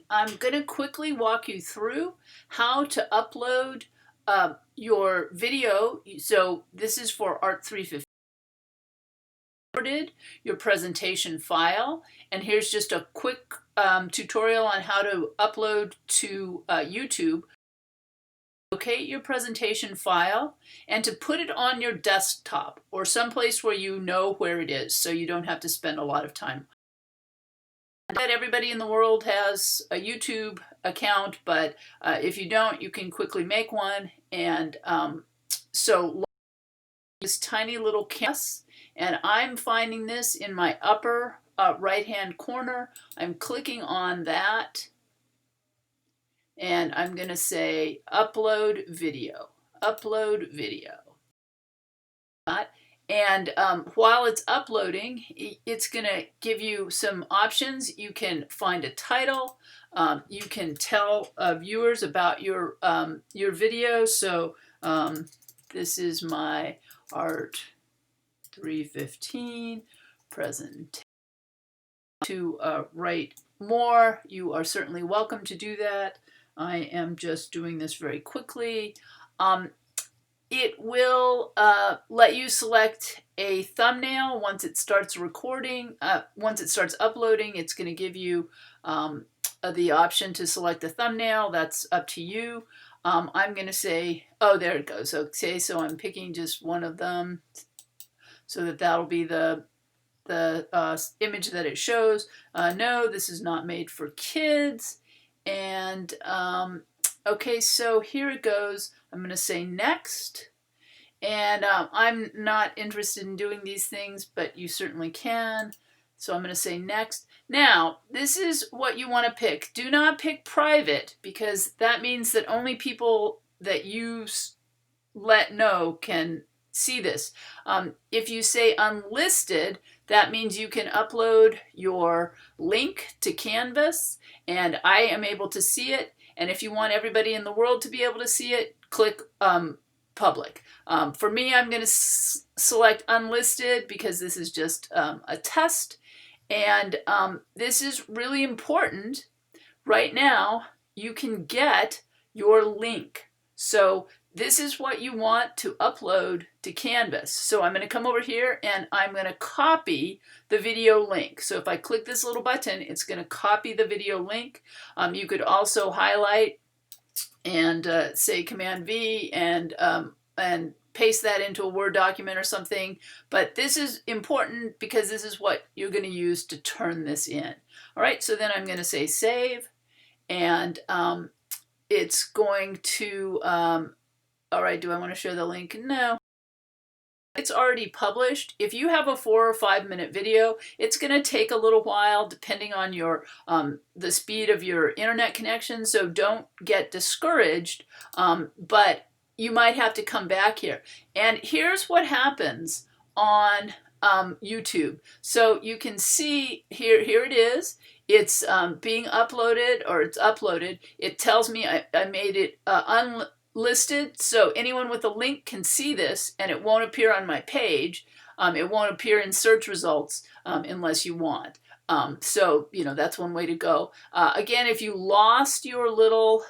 I'm going to quickly walk you through how to upload your video. So this is for Art 350. Your presentation file, and here's just a quick tutorial on how to upload to YouTube. Locate your presentation file and to put it on your desktop or someplace where you know where it is so you don't have to spend a lot of time. That everybody in the world has a YouTube account, but if you don't, you can quickly make one. And so this tiny little canvas, and I'm finding this in my upper right hand corner. I'm clicking on that and I'm going to say upload video, upload video. And while it's uploading, it's going to give you some options. You can find a title. You can tell viewers about your video. So this is my Art 315 presentation. To write more, you are certainly welcome to do that. I am just doing this very quickly. It will let you select a thumbnail once it starts recording. Once it starts uploading, it's going to give you the option to select a thumbnail. That's up to you. I'm going to say, oh, there it goes. Okay, so I'm picking just one of them so that'll be the image that it shows. No, this is not made for kids. And okay, so here it goes. I'm going to say next. And I'm not interested in doing these things, but you certainly can. So I'm going to say next. Now, this is what you want to pick. Do not pick private, because that means that only people that you let know can see this. If you say unlisted, that means you can upload your link to Canvas and I am able to see it. And if you want everybody in the world to be able to see it, click public. For me, I'm going to select unlisted because this is just a test. And this is really important. Right now, you can get your link. So this is what you want to upload to Canvas. So I'm going to come over here and I'm going to copy the video link. So if I click this little button, it's going to copy the video link. You could also highlight and say Command V and paste that into a Word document or something. But this is important because this is what you're going to use to turn this in. All right, so then I'm going to say save, and it's going to, all right, do I want to share the link? No. It's already published. If you have a 4 or 5 minute video, it's going to take a little while depending on your the speed of your internet connection. So don't get discouraged, but you might have to come back here. And here's what happens on YouTube. So you can see here it is. It's being uploaded, or it's uploaded. It tells me I made it unlisted, so anyone with a link can see this, and it won't appear on my page. It won't appear in search results unless you want. So, you know, that's one way to go. Again, if you lost your little,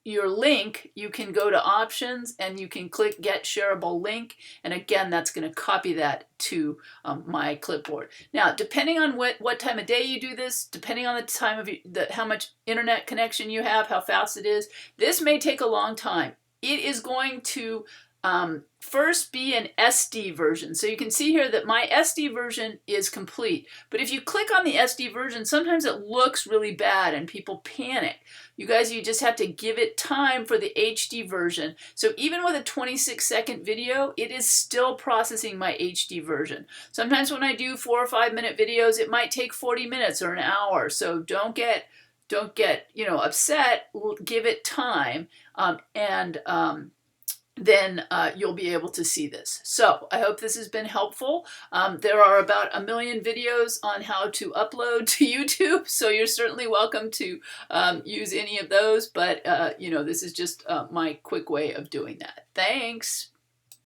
your link, you can go to options and you can click get shareable link, and again that's going to copy that to my clipboard. Now, depending on what time of day you do this, depending on the time of how much internet connection you have, how fast it is, this may take a long time. It is going to first be an SD version. So you can see here that my SD version is complete. But if you click on the SD version, sometimes it looks really bad and people panic. You guys, you just have to give it time for the HD version. So even with a 26-second video, it is still processing my HD version. Sometimes when I do 4 or 5 minute videos, it might take 40 minutes or an hour. So don't get upset. Give it time, then you'll be able to see this. So I hope this has been helpful. There are about 1 million videos on how to upload to YouTube, so you're certainly welcome to use any of those, but this is just my quick way of doing that. Thanks.